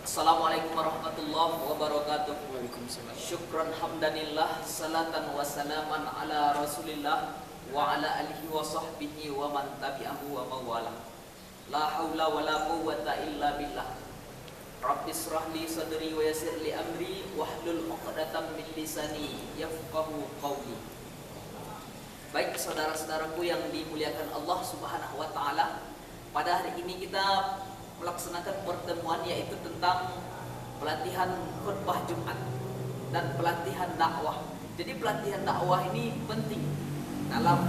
Assalamualaikum warahmatullahi wabarakatuh. Waalaikumsalam. Syukran hamdanillah, salatan wa salaman ala rasulillah wa ala alihi wa sahbihi wa man tabi'ahu wa mawala. La hawla wa la quwwata illa billah. Rabbi israh li sadri wa yassir li amri wahlul 'uqdatam min lisani yafqahu qawli. Baik saudara-saudaraku yang dimuliakan Allah Subhanahu wa taala, pada hari ini kita melaksanakan pertemuan yaitu tentang pelatihan khutbah Jumat dan pelatihan dakwah. Jadi pelatihan dakwah ini penting dalam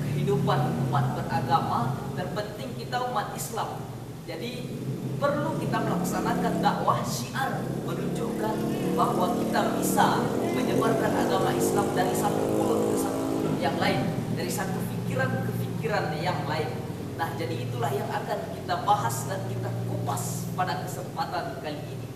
kehidupan umat beragama dan penting kita umat Islam. Jadi perlu kita melaksanakan dakwah syiar, menunjukkan bahwa kita bisa menyebarkan agama Islam dari satu mulut ke satu mulut yang lain, dari satu pikiran ke pikiran yang lain. Nah, jadi itulah yang akan kita bahas dan kita kupas pada kesempatan kali ini.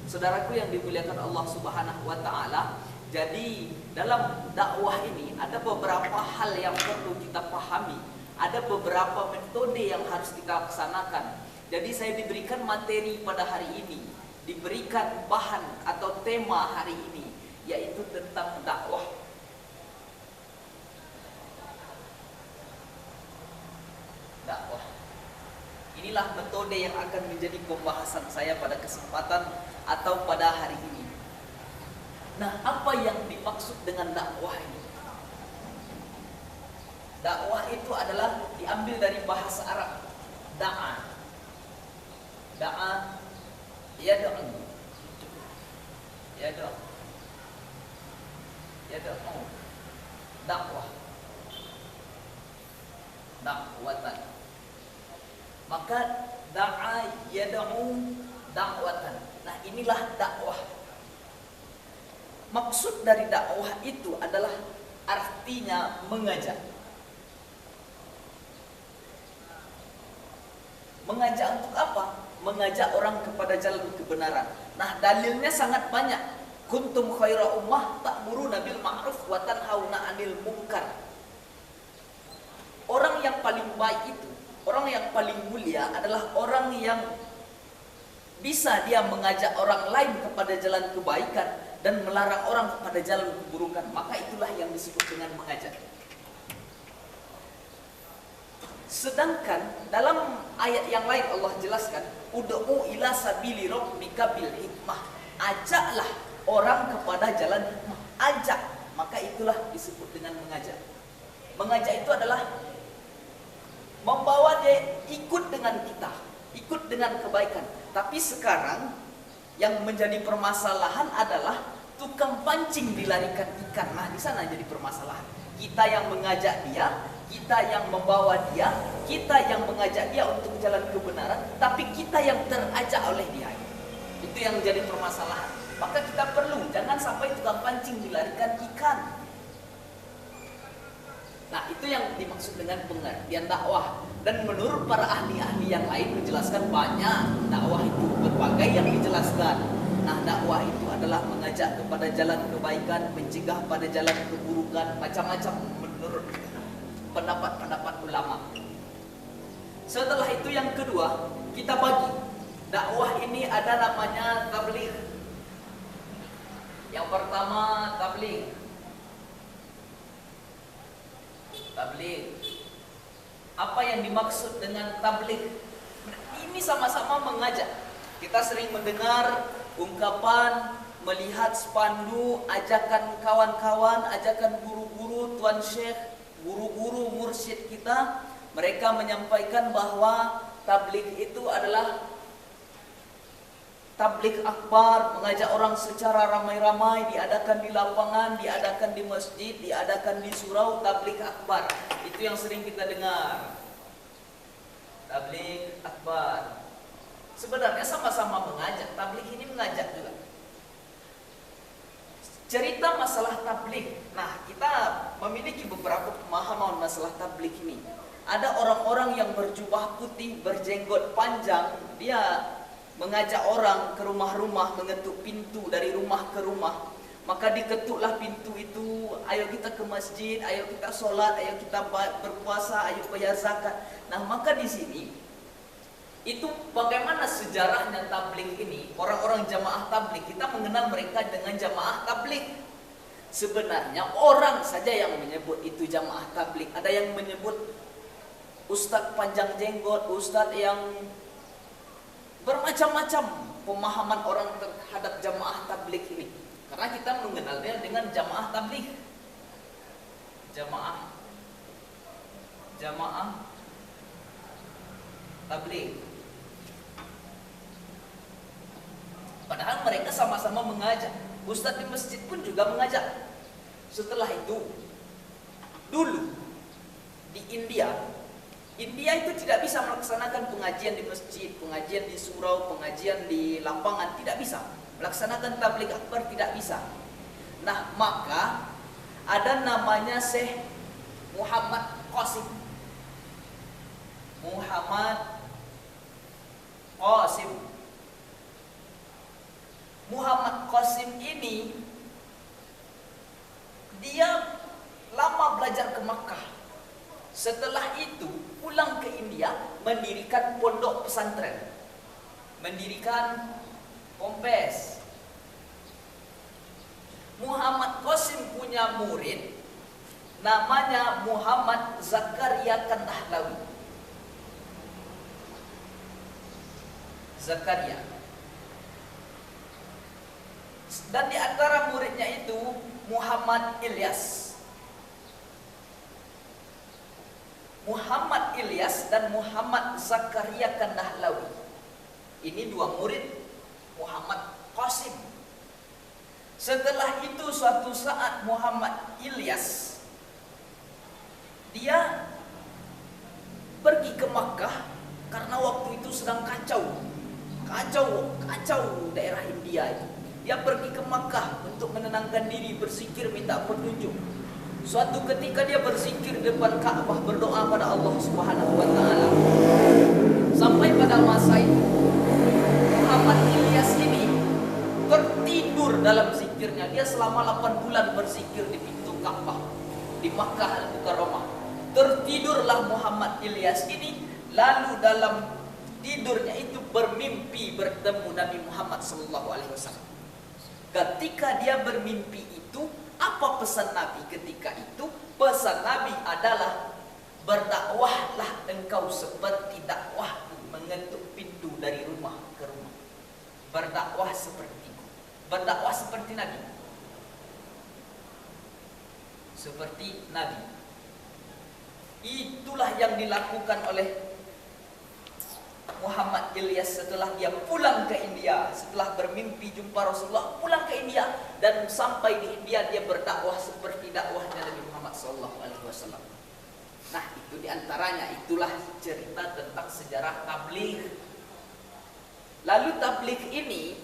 Saudaraku yang dimuliakan Allah Subhanahu wa taala, jadi dalam dakwah ini ada beberapa hal yang perlu kita pahami, ada beberapa metode yang harus kita laksanakan. Jadi saya diberikan materi pada hari ini, diberikan bahan atau tema hari ini, yaitu tentang dakwah. Dakwah. Inilah metode yang akan menjadi pembahasan saya pada kesempatan atau pada hari ini. Nah, apa yang dimaksud dengan dakwah ini? Dakwah itu adalah diambil dari bahasa Arab. Da'a. Da'a yad'u. Yad'u. Yad'u. Dakwah. Dakwatan. Maka da'a yad'u dakwatan. Nah, inilah dakwah. Maksud dari dakwah itu adalah artinya mengajak. Mengajak untuk apa? Mengajak orang kepada jalan kebenaran. Nah, dalilnya sangat banyak. Kuntum khaira ummah ta'muruna bil ma'ruf wa tanhauna 'anil munkar. Orang yang paling baik itu, orang yang paling mulia adalah orang yang bisa dia mengajak orang lain kepada jalan kebaikan dan melarang orang kepada jalan keburukan. Maka itulah yang disebut dengan mengajak. Sedangkan dalam ayat yang lain Allah jelaskan, ud'u ila sabili rabbika bil hikmah. Ajaklah orang kepada jalan hikmah. Ajak, maka itulah disebut dengan mengajak. Mengajak itu adalah membawa dia ikut dengan kita, ikut dengan kebaikan. Tapi sekarang yang menjadi permasalahan adalah tukang pancing dilarikan ikan. Nah, di sana jadi permasalahan. Kita yang mengajak dia, kita yang membawa dia, kita yang mengajak dia untuk jalan kebenaran, tapi kita yang terajak oleh dia. Itu yang menjadi permasalahan. Maka kita perlu jangan sampai tukang pancing dilarikan ikan. Nah, itu yang dimaksud dengan pengertian dakwah. Dan menurut para ahli-ahli yang lain menjelaskan banyak dakwah itu berbagai yang dijelaskan. Nah, dakwah itu adalah mengajak kepada jalan kebaikan, mencegah pada jalan keburukan, macam-macam menurut pendapat-pendapat ulama. Setelah itu yang kedua, kita bagi. Dakwah ini ada namanya tabligh. Yang pertama tabligh. Tabligh. Apa yang dimaksud dengan tabligh? Ini sama-sama mengajak. Kita sering mendengar ungkapan, melihat spanduk, ajakan kawan-kawan, ajakan guru-guru, tuan syekh, guru-guru mursyid kita. Mereka menyampaikan bahwa tabligh itu adalah tabligh akbar, mengajak orang secara ramai-ramai, diadakan di lapangan, diadakan di masjid, diadakan di surau, tabligh akbar. Itu yang sering kita dengar. Tabligh akbar. Sebenarnya sama-sama mengajak, tabligh ini mengajak juga. Cerita masalah tabligh. Nah, kita memiliki beberapa pemahaman masalah tabligh ini. Ada orang-orang yang berjubah putih, berjenggot panjang, dia mengajak orang ke rumah-rumah, mengetuk pintu dari rumah ke rumah. Maka diketuklah pintu itu, ayo kita ke masjid, ayo kita sholat, ayo kita berpuasa, ayo bayar zakat. Nah, maka di sini Itu bagaimana sejarahnya tabligh ini. Orang-orang jamaah tabligh, kita mengenal mereka dengan jamaah tabligh. Sebenarnya orang saja yang menyebut itu jamaah tabligh. Ada yang menyebut ustadz panjang jenggot, ustadz yang bermacam-macam pemahaman orang terhadap jamaah tabligh ini. Karena kita mengenalnya dengan jamaah tabligh. Jamaah tabligh. Padahal mereka sama-sama mengajak. Ustadz di masjid pun juga mengajak. Setelah itu, dulu di India itu tidak bisa melaksanakan pengajian di masjid, pengajian di surau, pengajian di lapangan, tidak bisa. Melaksanakan tabligh akbar tidak bisa. Nah, maka ada namanya Syekh Muhammad Qasim. Muhammad Qasim ini dia lama belajar ke Makkah. Setelah itu pulang ke India, mendirikan pondok pesantren, mendirikan pompes. Muhammad Qasim punya murid namanya Muhammad Zakaria Kandahlawi. Zakaria. Dan di antara muridnya itu Muhammad Ilyas. Muhammad Ilyas dan Muhammad Zakaria Kandahlawi. Ini dua murid Muhammad Qasim. Setelah itu suatu saat Muhammad Ilyas dia pergi ke Makkah karena waktu itu sedang kacau daerah India itu. Dia pergi ke Makkah untuk menenangkan diri, berzikir, minta petunjuk. Suatu ketika dia berzikir depan Ka'bah, berdoa pada Allah Subhanahu wa taala. Sampai pada masa itu Muhammad Ilyas ini tertidur dalam zikirnya. Dia selama 8 bulan berzikir di pintu Ka'bah di Makkah Al-Mukarramah. Tertidurlah Muhammad Ilyas ini, lalu dalam tidurnya itu bermimpi bertemu Nabi Muhammad SAW. Ketika dia bermimpi itu, apa pesan Nabi ketika itu? Pesan Nabi adalah, berdakwahlah engkau seperti dakwah mengetuk pintu dari rumah ke rumah. Berdakwah sepertiku. Berdakwah seperti Nabi. Seperti Nabi. Itulah yang dilakukan oleh Muhammad Ilyas setelah dia pulang ke India, setelah bermimpi jumpa Rasulullah, pulang ke India, dan sampai di India dia berdakwah seperti dakwahnya Nabi Muhammad SAW. Nah, itu diantaranya, itulah cerita tentang sejarah tabligh. Lalu tabligh ini,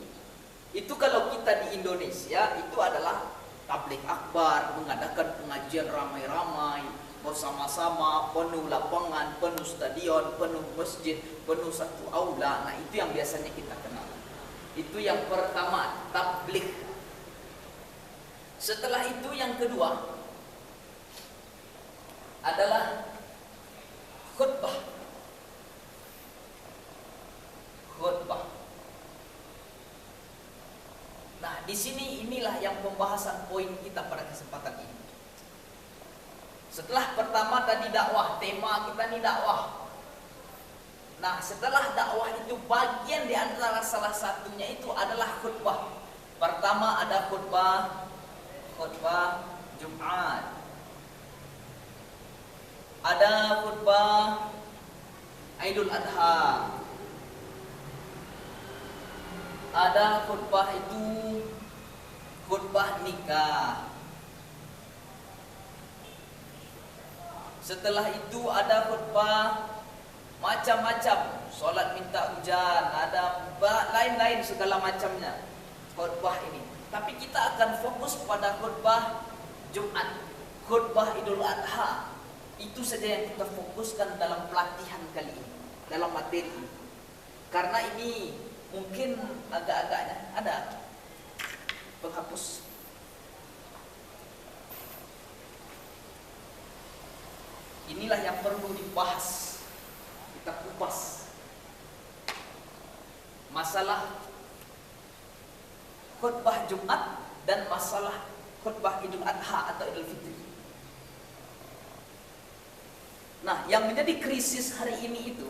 itu kalau kita di Indonesia itu adalah tabligh akbar, mengadakan pengajian ramai-ramai, bersama-sama, penuh lapangan, penuh stadion, penuh masjid, penuh satu aula. Nah, itu yang biasanya kita kenal. Itu yang pertama, tabligh. Setelah itu yang kedua adalah khutbah. Khutbah. Nah, di sini inilah yang pembahasan poin kita pada kesempatan ini. Setelah pertama tadi dakwah, tema kita ini dakwah. Nah, setelah dakwah itu bagian di antara salah satunya itu adalah khutbah. Pertama ada khutbah Jumat. Ada khutbah Idul Adha. Ada khutbah itu khutbah nikah. Setelah itu ada khutbah macam-macam, solat minta hujan, ada lain-lain segala macamnya khutbah ini. Tapi kita akan fokus pada khutbah Jumat, khutbah Idul Adha. Itu saja yang kita fokuskan dalam pelatihan kali ini, dalam materi ini. Karena ini mungkin agak-agaknya ada penghapus. Inilah yang perlu dibahas, kita kupas. masalah khutbah Jumat dan masalah khutbah Idul Adha atau Idul Fitri. Nah, yang menjadi krisis hari ini itu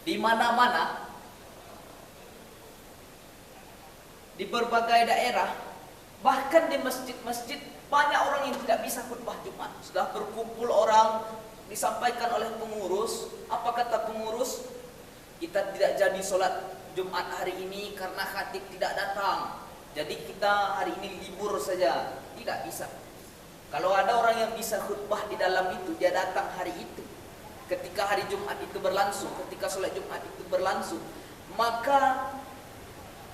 di mana-mana, di berbagai daerah, bahkan di masjid-masjid banyak orang yang tidak bisa khutbah Jumat. Sudah berkumpul orang, disampaikan oleh pengurus. Apa kata pengurus? Kita tidak jadi sholat Jumat hari ini karena khatib tidak datang. Jadi kita hari ini libur saja. Tidak bisa. Kalau ada orang yang bisa khutbah di dalam itu, dia datang hari itu. Ketika hari Jumat itu berlangsung, ketika sholat Jumat itu berlangsung, maka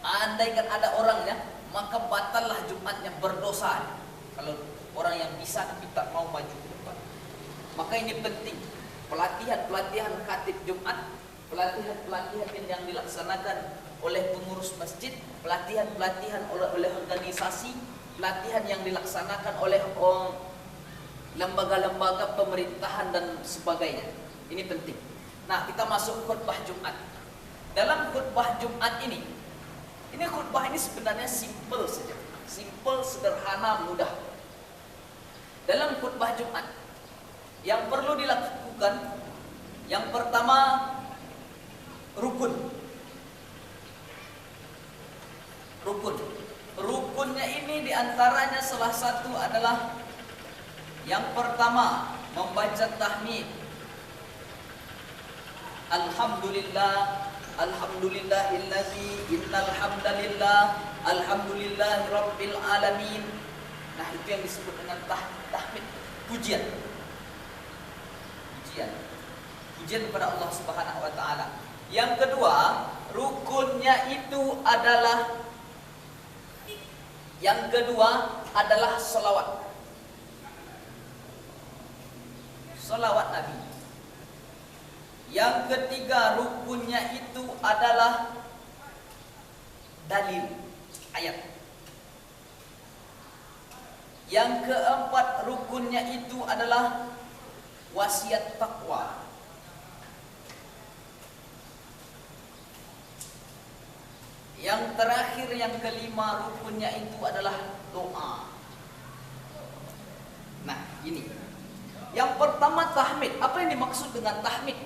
andaikan ada orangnya, maka batallah Jumatnya, berdosa. Kalau orang yang bisa tapi tak mau maju ke depan. Maka ini penting, pelatihan khatib Jumat, pelatihan yang dilaksanakan oleh pengurus masjid, pelatihan oleh organisasi, pelatihan yang dilaksanakan oleh lembaga-lembaga pemerintahan dan sebagainya. Ini penting. Nah, kita masuk khutbah Jumat. Dalam khutbah Jumat ini khutbah ini sebenarnya simple saja. Simple, sederhana, mudah. Dalam khutbah Jumat yang perlu dilakukan, yang pertama rukun. Rukunnya ini diantaranya salah satu adalah yang pertama membaca tahmid. Alhamdulillah, alhamdulillahillazi innal hamdalillah, alhamdulillahi rabbil alamin. Nah, itu yang disebut dengan tahmid, pujian kepada Allah Subhanahu wa taala. Yang kedua, rukunnya itu adalah salawat. Salawat Nabi. Yang ketiga, rukunnya itu adalah dalil, ayat. Yang keempat, rukunnya itu adalah wasiat takwa. Yang terakhir, yang kelima, rukunnya itu adalah doa. Nah, ini. Yang pertama tahmid. Apa yang dimaksud dengan tahmid?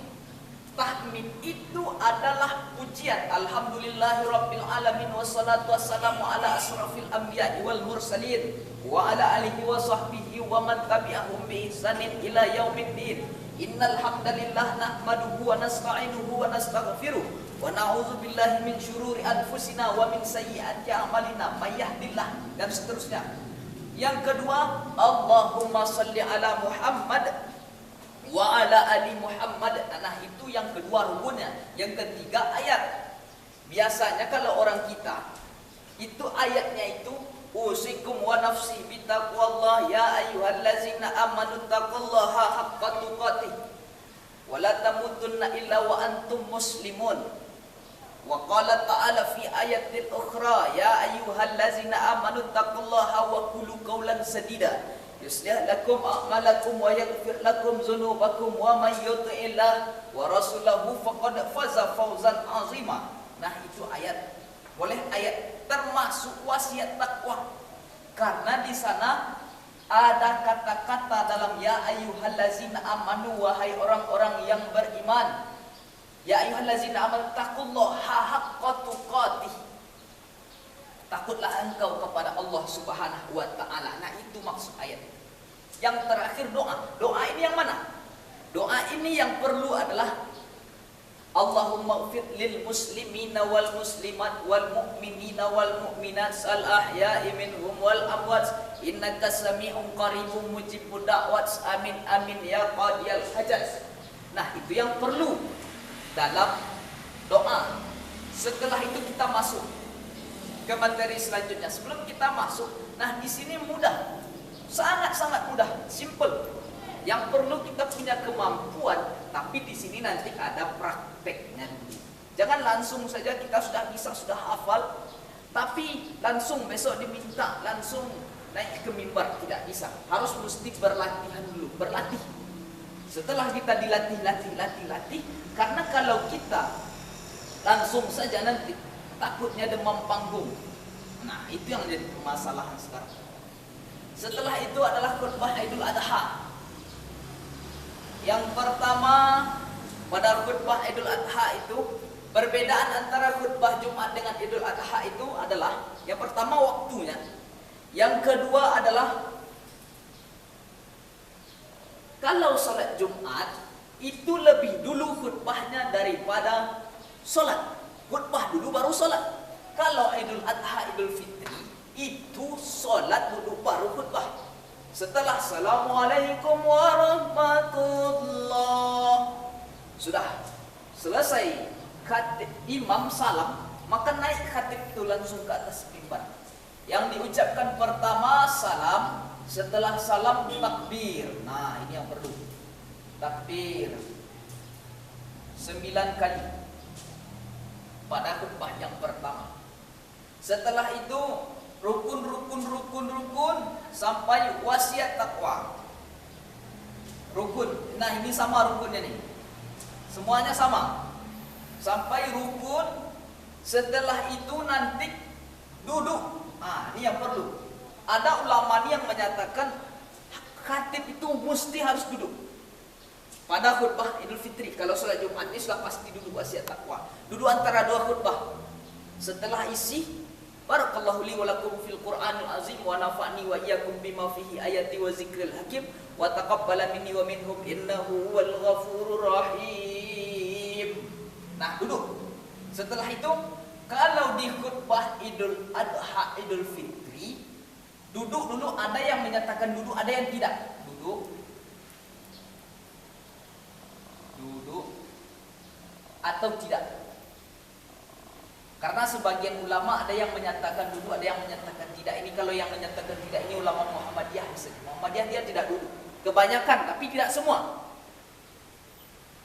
Tahmid itu adalah pujian. Alhamdulillahirabbil alamin wassalatu wassalamu ala asrafil anbiya'i wal mursalin wa ala alihi wa sahbihi wa man tabi'ahum bi ihsanin ila yaumiddin. Innal hamdalillah nahmaduhu wa nasta'inuhu wa nastaghfiruh. Wa na'udzu billahi min syururi anfusina wa min sayyiati a'malina may yahdihillah, dan seterusnya. Yang kedua, Allahumma shalli ala Muhammad wa ala ali Muhammad. Nah, itu yang kedua rukunnya. Yang ketiga ayat. Biasanya kalau orang kita itu ayatnya itu usikum wa nafsi bitaqwallah ya ayyuhallazina amanu taqullaha haqqa tuqatih wa la tamutunna illa wa antum muslimun. Wa qala ta'ala fi ayatil ukhra ya ayyuhallazina amanu taqullaha wa qulu qawlan sadida yuslih lakum a'malakum wa yaghfir lakum dzunubakum wa may yuti'illah wa rasulahu faqad faza fawzan 'azima. Nah, itu ayat. Boleh ayat termasuk wasiat takwa. Karena di sana ada kata-kata dalam ya ayyuhallazina amanu, wahai orang-orang yang beriman. Ya ayyuhallazina amanu taqullaha haqqa tuqatih. Takutlah engkau kepada Allah Subhanahu wa taala. Nah, itu maksud ayat. Yang terakhir doa. Doa ini yang mana? Doa ini yang perlu adalah Allahumma ighfir lil muslimina wal muslimat wal mu'minina wal mu'minat al ahya'i minhum wal amwat innaka sami'un qaribun mujibud da'wat. Amin amin ya qadiyal hajat. Nah, itu yang perlu dalam doa. Setelah itu kita masuk ke materi selanjutnya. Sebelum kita masuk, nah di sini mudah, sangat-sangat mudah, simple. Yang perlu kita punya kemampuan, tapi di sini nanti ada prakteknya. Jangan langsung saja kita sudah bisa, sudah hafal, tapi langsung besok diminta langsung naik ke mimbar, tidak bisa. Harus mesti berlatihan dulu, berlatih. Setelah kita dilatih, karena kalau kita langsung saja nanti takutnya demam panggung. Nah, itu yang jadi permasalahan sekarang. Setelah itu adalah khutbah Idul Adha. Yang pertama, pada khutbah Idul Adha itu, perbedaan antara khutbah Jumat dengan Idul Adha itu adalah yang pertama waktunya, yang kedua adalah kalau salat Jumat itu lebih dulu khutbahnya daripada salat. Khutbah dulu baru salat. Kalau Idul Adha, Idul Fitri itu salat dulu baru khutbah. Setelah Assalamualaikum warahmatullah sudah selesai khatib imam salam, maka naik khatib itu langsung ke atas mimbar. Yang diucapkan pertama salam, setelah salam takbir. Nah, ini yang perlu. Takbir 9 kali pada khutbah yang pertama. Setelah itu rukun sampai wasiat takwa. Rukun. Nah, ini sama rukunnya nih. Semuanya sama. Sampai rukun, setelah itu nanti duduk. Ah, ini yang perlu. Ada ulama yang menyatakan khatib itu mesti harus duduk. Pada khutbah Idul Fitri, kalau sholat Jumat ini sudah pasti duduk wasiat takwa. Duduk antara dua khutbah. Setelah isi, barakallahu li wa lakum fil Qur'anil azim wa nafa'ni wa iyyakum bima fihi ayati wa zikril hakim wa taqabbala minni wa minhum innahu wal ghafurur rahim. Nah, duduk. Setelah itu, kalau di khutbah Idul Adha, Idul Fitri, duduk dulu, ada yang menyatakan duduk, ada yang tidak. Duduk atau tidak. Karena sebagian ulama ada yang menyatakan duduk, ada yang menyatakan tidak. Ini kalau yang menyatakan tidak, ini ulama Muhammadiyah. Muhammadiyah dia tidak duduk. Kebanyakan, tapi tidak semua.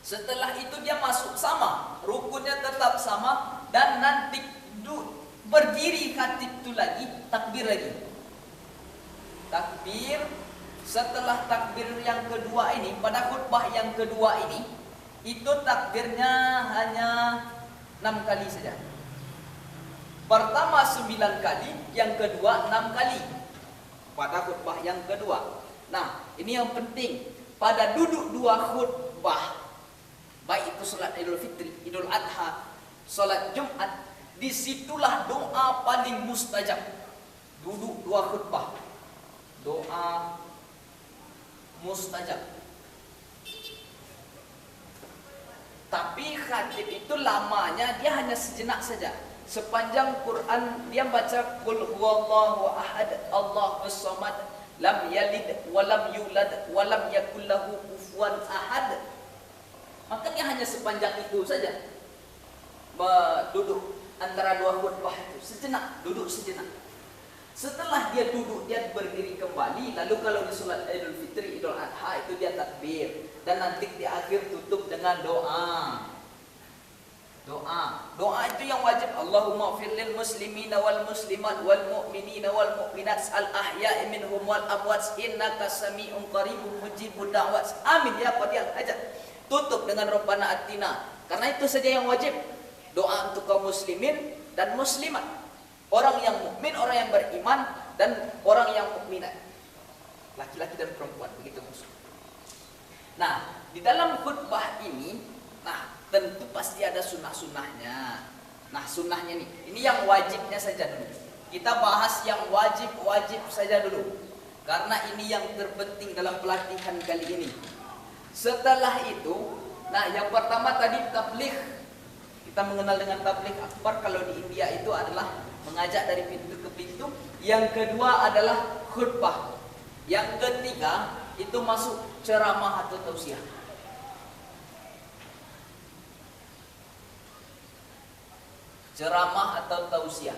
Setelah itu dia masuk sama, rukunnya tetap sama, dan nanti berdiri khatib itu lagi, takbir lagi. Takbir, setelah takbir yang kedua ini, pada khutbah yang kedua ini, itu takbirnya hanya 6 kali saja. Pertama 9 kali, yang kedua 6 kali. Pada khutbah yang kedua. Nah, ini yang penting. Pada duduk dua khutbah, baik itu salat Idul Fitri, Idul Adha, salat Jumat, disitulah doa paling mustajab. Duduk dua khutbah, doa mustajab. Tapi khatib itu lamanya dia hanya sejenak saja. Sepanjang Quran dia baca qul huwallahu ahad, Allahus samad, lam yalid wa lam yulad wa lam yakul lahu kufuwan ahad. Maka dia hanya sepanjang itu saja. Duduk antara dua khutbah itu sejenak, duduk sejenak. Setelah dia duduk, dia berdiri kembali. Lalu kalau di salat Idul Fitri, Idul Adha itu dia takbir, dan nanti di akhir tutup dengan doa. Doa itu yang wajib. Allahumma ighfir lil muslimina wal muslimat wal mu'minina wal mu'minat al ahya'i minhum wal amwat innaka sami'un qaribun mujibud da'wat. Amin ya qadiyal hajat. Tutup dengan Rabbana atina. Karena itu saja yang wajib. Doa untuk kaum muslimin dan muslimat. Orang yang mukmin, orang yang beriman, dan orang yang mukminat. Laki-laki dan perempuan, begitu maksud. Nah, di dalam khutbah ini, nah tentu pasti ada sunnah-sunnahnya. Nah, sunnahnya nih, ini yang wajibnya saja dulu. Kita bahas yang wajib saja dulu. Karena ini yang terpenting dalam pelatihan kali ini. Setelah itu, nah yang pertama tadi tabligh. Kita mengenal dengan tabligh akbar kalau di India itu adalah mengajak dari pintu ke pintu. Yang kedua adalah khutbah. Yang ketiga itu masuk ceramah atau tausiah. Ceramah atau tausiah.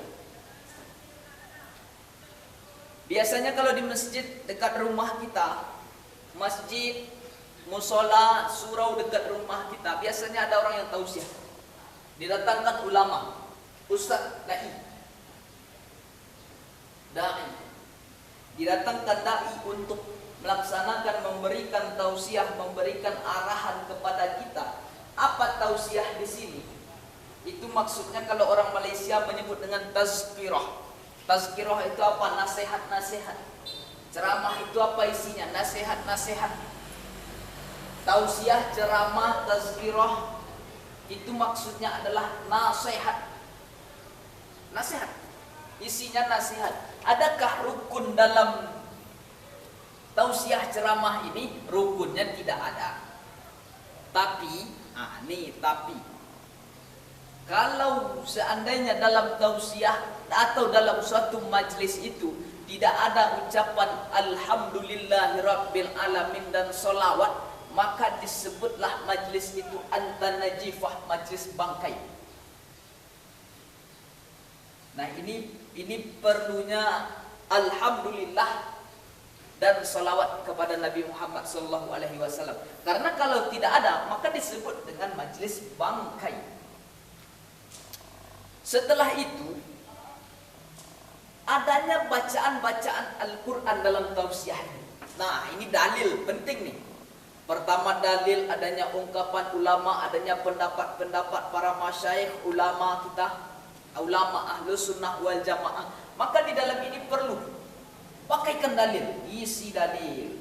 Biasanya kalau di masjid dekat rumah kita, masjid, musola, surau dekat rumah kita, biasanya ada orang yang tausiah. Didatangkan ulama, ustaz, dai. Didatangkan dai untuk melaksanakan, memberikan tausiah, memberikan arahan kepada kita. Apa tausiah di sini? Itu maksudnya kalau orang Malaysia menyebut dengan tazkirah. Tazkirah itu apa? Nasihat-nasihat. Ceramah itu apa isinya? Nasihat-nasihat. Tausiah, ceramah, tazkirah itu maksudnya adalah nasihat. Nasihat. Isinya nasihat. Adakah rukun dalam tausiah ceramah ini? Rukunnya tidak ada. Tapi, tapi kalau seandainya dalam tausiah atau dalam suatu majlis itu tidak ada ucapan alhamdulillahirabbil alamin dan solawat, maka disebutlah majlis itu antanajifah, majlis bangkai. Nah ini perlunya alhamdulillah dan salawat kepada Nabi Muhammad SAW. Karena kalau tidak ada, maka disebut dengan majlis bangkai. Setelah itu, adanya bacaan-bacaan Al-Quran dalam tausiah. Nah, ini dalil penting nih. Pertama dalil adanya ungkapan ulama, adanya pendapat-pendapat para masyayikh ulama kita, ulama Ahlus Sunnah wal Jamaah. Maka di dalam ini perlu pakaikan dalil, isi dalil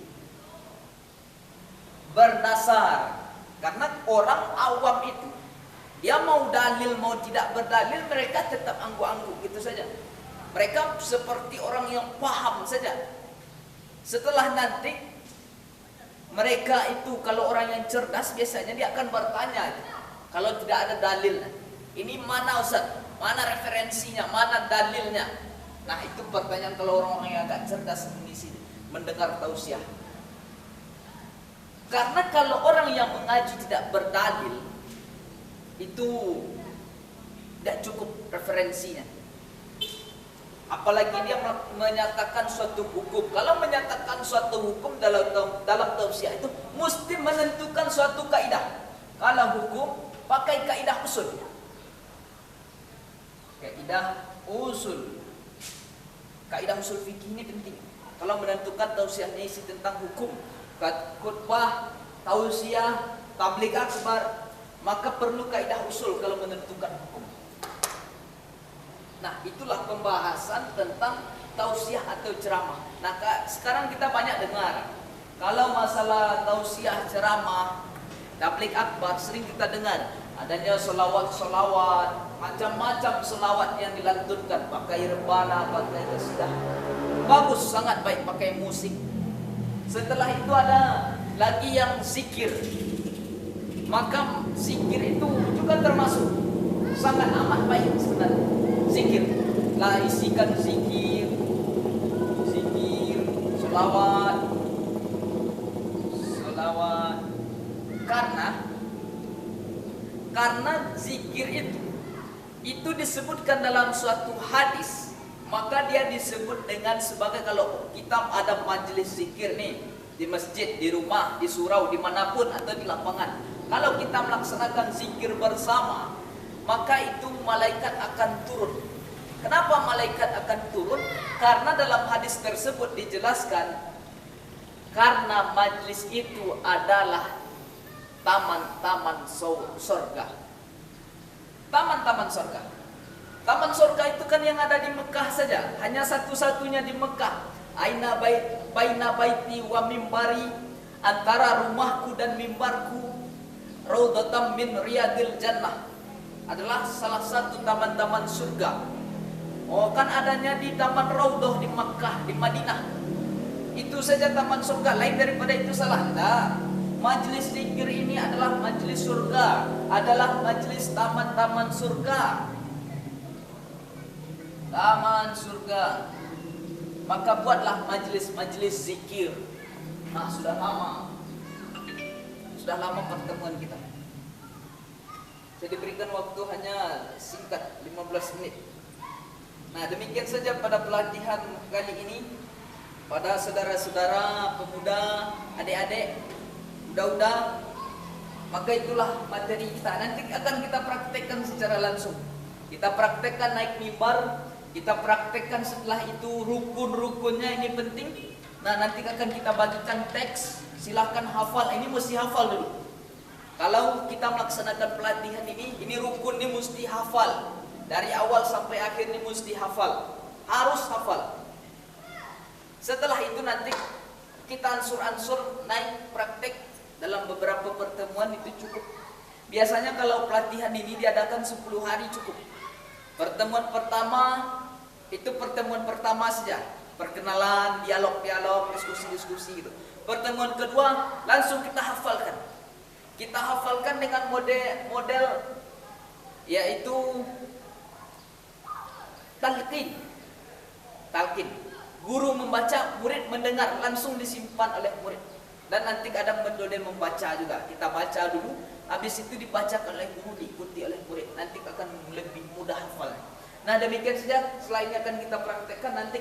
berdasar. Karena orang awam itu dia mau dalil mau tidak berdalil, mereka tetap angguk-angguk gitu saja. Mereka seperti orang yang paham saja. Setelah nanti mereka itu kalau orang yang cerdas biasanya dia akan bertanya. Kalau tidak ada dalil, ini mana Ustaz? Mana referensinya? Mana dalilnya? Nah itu pertanyaan kalau orang-orang yang agak cerdas mengisi, mendengar tausiah. Karena kalau orang yang mengaji tidak berdalil, itu tidak cukup referensinya. Apalagi dia menyatakan suatu hukum. Kalau menyatakan suatu hukum dalam tausiah itu mesti menentukan suatu kaidah. Kalau hukum pakai kaidah usul. Kaidah usul. Kaidah usul fikih ini penting. Kalau menentukan tausiahnya isi tentang hukum, khutbah, tausiah, tabligh akbar, maka perlu kaidah usul kalau menentukan hukum. Nah, itulah pembahasan tentang tausiah atau ceramah. Nah, sekarang kita banyak dengar kalau masalah tausiah, ceramah, tabligh akbar sering kita dengar adanya solawat-solawat, macam-macam solawat yang dilantunkan, pakai rebana, pakai qasidah. Bagus, sangat baik pakai musik. Setelah itu ada lagi yang zikir. Maka zikir itu juga termasuk sangat amat baik sebenarnya. Zikir, lah isikan zikir, selawat. Karena zikir itu disebutkan dalam suatu hadis, maka dia disebut dengan sebagai, kalau kita ada majelis zikir nih di masjid, di rumah, di surau, dimanapun atau di lapangan. Kalau kita melaksanakan zikir bersama, maka itu malaikat akan turun. Kenapa malaikat akan turun? Karena dalam hadis tersebut dijelaskan, karena majlis itu adalah taman-taman surga. Taman-taman surga. Taman surga itu kan yang ada di Mekah saja, hanya satu-satunya di Mekah. Baina baiti wa mimbari, antara rumahku dan mimbarku, raudhatam min riyadil jannah, adalah salah satu taman-taman surga. Oh, kan adanya di Taman Raudhah di Makkah, di Madinah. Itu saja taman surga, lain daripada itu salah. Nah, majlis zikir ini adalah majlis surga, adalah majlis taman-taman surga. Taman surga. Maka buatlah majlis-majlis zikir. Nah, sudah lama pertemuan kita. Saya diberikan waktu hanya singkat, 15 menit. Nah, demikian saja pada pelatihan kali ini. Pada saudara-saudara, pemuda, adik-adik, udah, maka itulah materi kita. Nanti akan kita praktekkan secara langsung. Kita praktekkan naik mimbar, kita praktekkan setelah itu rukun-rukunnya, ini penting. Nah, nanti akan kita bagikan teks, silahkan hafal. Ini mesti hafal dulu. Kalau kita melaksanakan pelatihan ini rukun, ini mesti hafal. Dari awal sampai akhir ini mesti hafal. Harus hafal. Setelah itu nanti kita ansur-ansur naik praktek dalam beberapa pertemuan itu cukup. Biasanya kalau pelatihan ini diadakan 10 hari cukup. Pertemuan pertama saja. Perkenalan, dialog, diskusi gitu. Pertemuan kedua langsung kita hafalkan. Kita hafalkan dengan model yaitu talqin. Guru membaca, murid mendengar, langsung disimpan oleh murid. Dan nanti kadang metode membaca juga. Kita baca dulu, habis itu dibacakan oleh guru, diikuti oleh murid. Nanti akan lebih mudah hafal. Nah, demikian saja. Setelah ini akan kita praktekkan nanti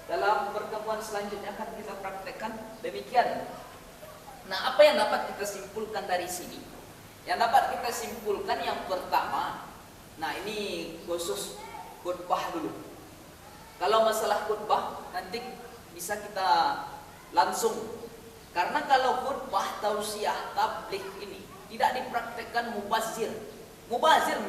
dalam pertemuan selanjutnya akan kita praktekkan demikian. Nah, apa yang dapat kita simpulkan dari sini? Yang dapat kita simpulkan yang pertama, nah ini khusus khutbah dulu. Kalau masalah khutbah nanti bisa kita langsung. Karena kalau khutbah, tausiah, tabligh ini tidak dipraktekkan mubazir. Pelatihan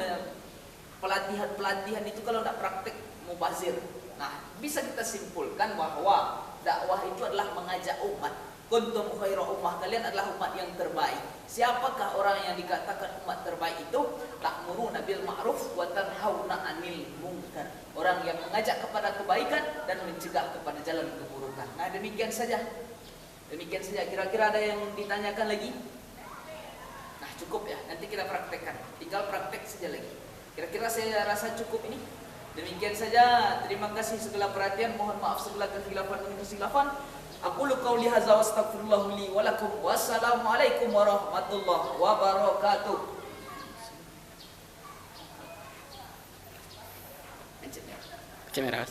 itu kalau tidak praktek mubazir. Nah, bisa kita simpulkan bahwa dakwah itu adalah mengajak umat. Kuntum khaira ummah, kalian adalah umat yang terbaik. Siapakah orang yang dikatakan umat terbaik itu? Ta'muruna bil ma'ruf wa tanhauna 'anil munkar. Orang yang mengajak kepada kebaikan dan mencegah kepada jalan keburukan. Nah, demikian saja. Kira-kira ada yang ditanyakan lagi? Nah, cukup ya. Nanti kita praktekkan. Tinggal praktek saja lagi. Kira-kira saya rasa cukup ini. Demikian saja. Terima kasih segala perhatian. Mohon maaf segala kekhilafan dan kesilafan. Aqulu qauli hadza wa astaghfirullah li wa lakum. Wassalamualaikum warahmatullahi wabarakatuh. Kamera,